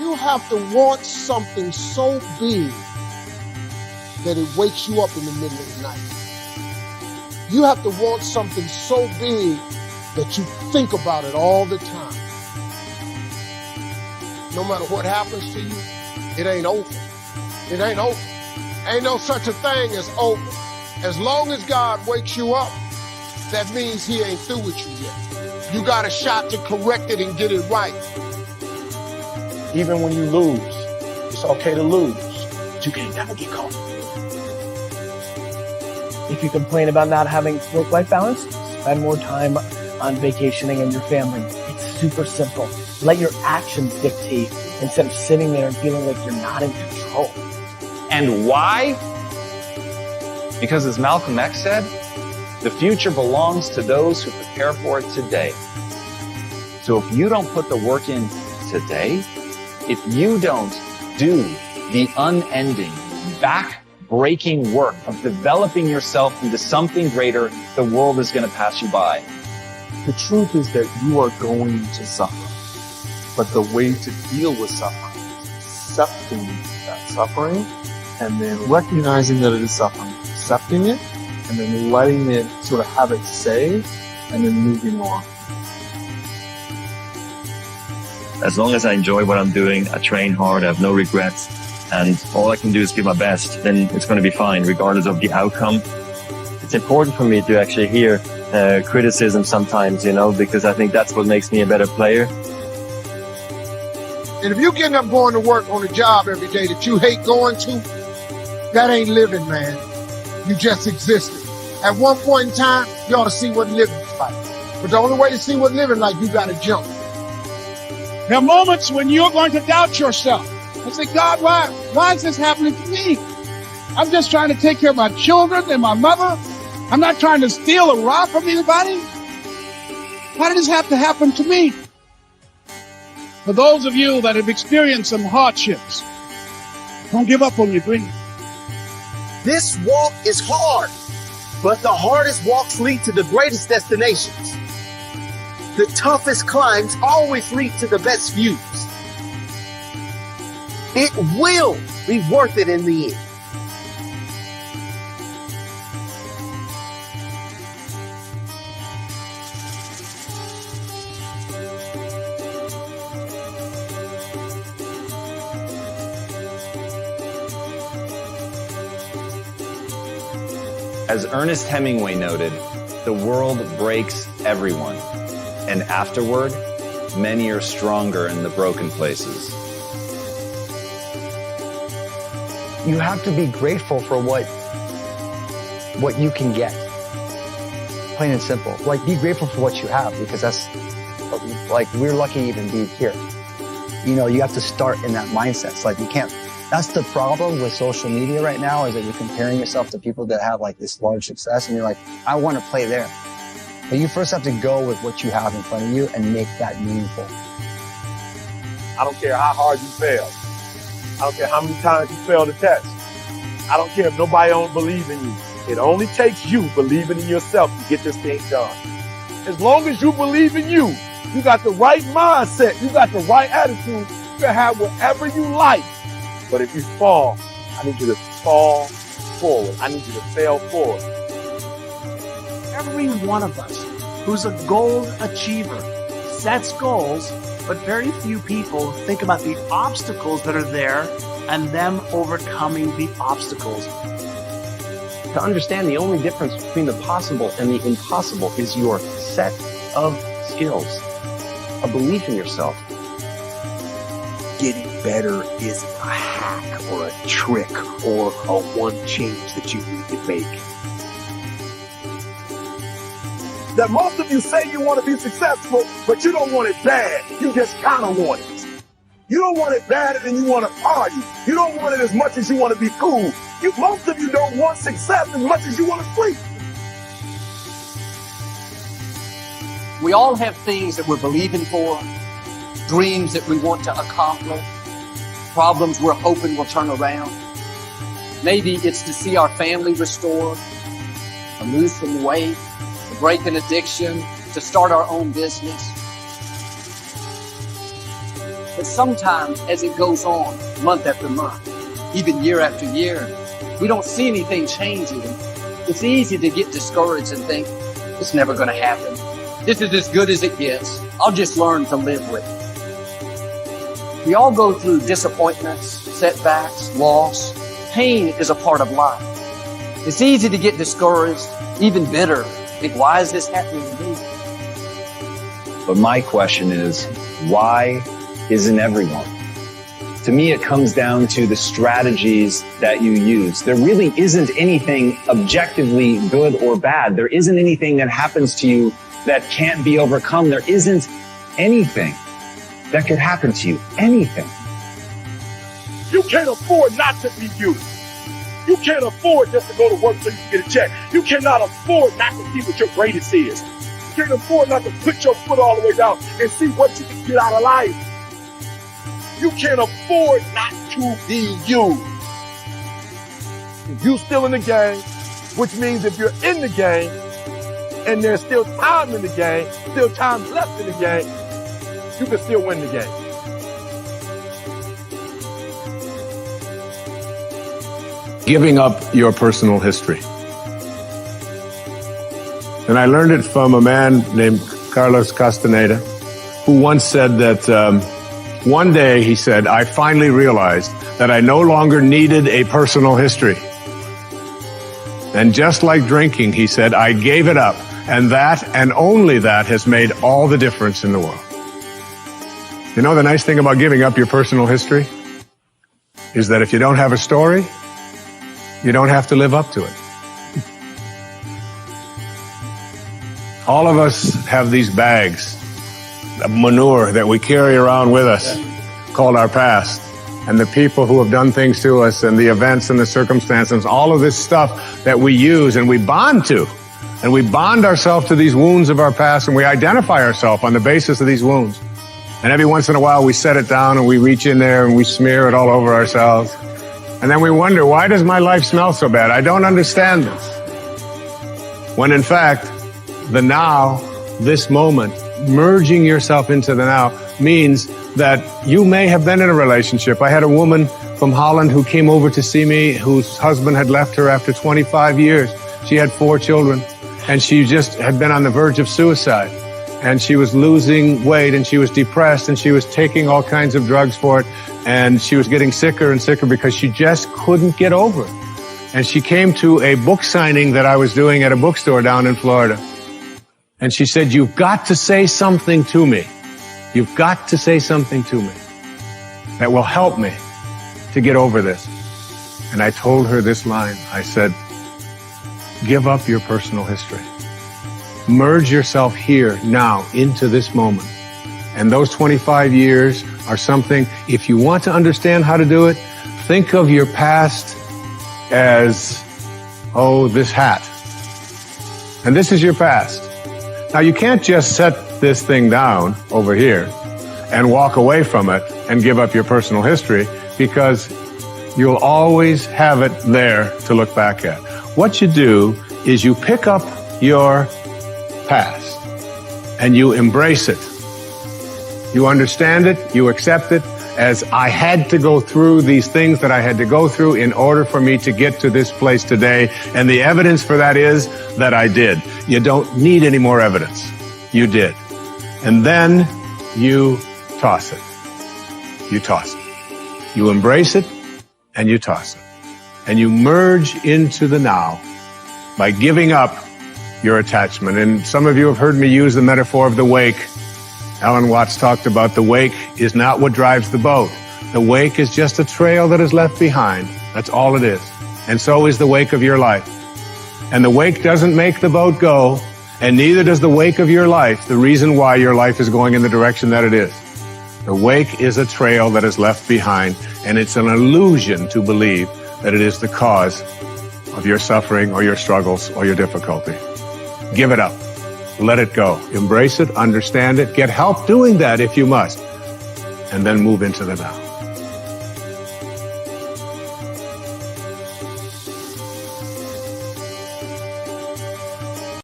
You have to want something so big that it wakes you up in the middle of the night. You have to want something so big that you think about it all the time. No matter what happens to you, it ain't over. It ain't over. Ain't no such a thing as over. As long as God wakes you up, that means he ain't through with you yet. You got a shot to correct it and get it right. Even when you lose, it's okay to lose, but you can never get caught. If you complain about not having work-life balance, spend more time on vacationing and your family. It's super simple. Let your actions dictate instead of sitting there and feeling like you're not in control. And why? Because as Malcolm X said, the future belongs to those who prepare for it today. So if you don't put the work in today, if you don't do the unending, back-breaking work of developing yourself into something greater, the world is going to pass you by. The truth is that you are going to suffer. But the way to deal with suffering is accepting that suffering and then recognizing that it is suffering, accepting it, and then letting it sort of have its say and then moving on. As long as I enjoy what I'm doing, I train hard, I have no regrets, and all I can do is give my best, then it's going to be fine, regardless of the outcome. It's important for me to actually hear criticism sometimes, because I think that's what makes me a better player. And if you getting up going to work on a job every day that you hate going to, that ain't living, man. You just existed. At one point in time, you ought to see what living's like. But the only way to see what living like, you gotta jump. There are moments when you're going to doubt yourself and say, God, why is this happening to me? I'm just trying to take care of my children and my mother. I'm not trying to steal or rob from anybody. Why did this have to happen to me? For those of you that have experienced some hardships, don't give up on your dream. This walk is hard, but the hardest walks lead to the greatest destinations. The toughest climbs always lead to the best views. It will be worth it in the end. As Ernest Hemingway noted, the world breaks everyone, and afterward, many are stronger in the broken places. You have to be grateful for what you can get. Plain and simple. Like, be grateful for what you have, because that's, like, we're lucky to even be here. You have to start in that mindset. It's like, you can't. That's the problem with social media right now, is that you're comparing yourself to people that have like this large success, and you're like, I want to play there. But you first have to go with what you have in front of you and make that meaningful. I don't care how hard you fail. I don't care how many times you fail the test. I don't care if nobody don't believe in you. It only takes you believing in yourself to get this thing done. As long as you believe in you, you got the right mindset, you got the right attitude, you can have whatever you like. But if you fall, I need you to fall forward. I need you to fail forward. Every one of us who's a goal achiever sets goals, but very few people think about the obstacles that are there and them overcoming the obstacles. To understand, the only difference between the possible and the impossible is your set of skills, a belief in yourself. Getting better isn't a hack or a trick or a one change that you need to make. That most of you say you want to be successful, but you don't want it bad. You just kind of want it. You don't want it bad and you want to party. You don't want it as much as you want to be cool. Most of you don't want success as much as you want to sleep. We all have things that we're believing for, dreams that we want to accomplish, problems we're hoping will turn around. Maybe it's to see our family restored, to lose some weight, to break an addiction, to start our own business. But sometimes as it goes on, month after month, even year after year, we don't see anything changing. It's easy to get discouraged and think, it's never going to happen. This is as good as it gets. I'll just learn to live with it. We all go through disappointments, setbacks, loss. Pain is a part of life. It's easy to get discouraged, even bitter. Think, why is this happening to me? But my question is, why isn't everyone? To me, it comes down to the strategies that you use. There really isn't anything objectively good or bad. There isn't anything that happens to you that can't be overcome. There isn't anything that could happen to you. Anything. You can't afford not to be you. You can't afford just to go to work so you can get a check. You cannot afford not to see what your greatest is. You can't afford not to put your foot all the way down and see what you can get out of life. You can't afford not to be you. If you're still in the game, which means if you're in the game and there's still time in the game, still time left in the game, you can still win the game. Giving up your personal history. And I learned it from a man named Carlos Castaneda, who once said that one day, he said, I finally realized that I no longer needed a personal history. And just like drinking, he said, I gave it up. And that, and only that, has made all the difference in the world. You know, the nice thing about giving up your personal history is that if you don't have a story, you don't have to live up to it. All of us have these bags of manure that we carry around with us called our past, and the people who have done things to us and the events and the circumstances, all of this stuff that we use and we bond to, and we bond ourselves to these wounds of our past, and we identify ourselves on the basis of these wounds. And every once in a while we set it down and we reach in there and we smear it all over ourselves. And then we wonder, why does my life smell so bad? I don't understand this. When in fact, the now, this moment, merging yourself into the now means that you may have been in a relationship. I had a woman from Holland who came over to see me, whose husband had left her after 25 years. She had 4 children, and she just had been on the verge of suicide. And she was losing weight, and she was depressed, and she was taking all kinds of drugs for it. And she was getting sicker and sicker because she just couldn't get over it. And she came to a book signing that I was doing at a bookstore down in Florida. And she said, you've got to say something to me. You've got to say something to me that will help me to get over this. And I told her this line. I said, give up your personal history. Merge yourself here, now, into this moment. And those 25 years are something, if you want to understand how to do it, think of your past as, oh, this hat. And this is your past. Now, you can't just set this thing down over here and walk away from it and give up your personal history, because you'll always have it there to look back at. What you do is you pick up your past and you embrace it. You understand it, you accept it as, I had to go through these things that I had to go through in order for me to get to this place today. And the evidence for that is that I did. You don't need any more evidence. You did. And then you toss it. You toss it. You embrace it and you toss it. And you merge into the now by giving up your attachment. And some of you have heard me use the metaphor of the wake. Alan Watts talked about the wake is not what drives the boat. The wake is just a trail that is left behind. That's all it is. And so is the wake of your life. And the wake doesn't make the boat go, and neither does the wake of your life, the reason why your life is going in the direction that it is. The wake is a trail that is left behind, and it's an illusion to believe that it is the cause of your suffering or your struggles or your difficulty. Give it up. Let it go. Embrace it, understand it, get help doing that if you must, and then move into the now.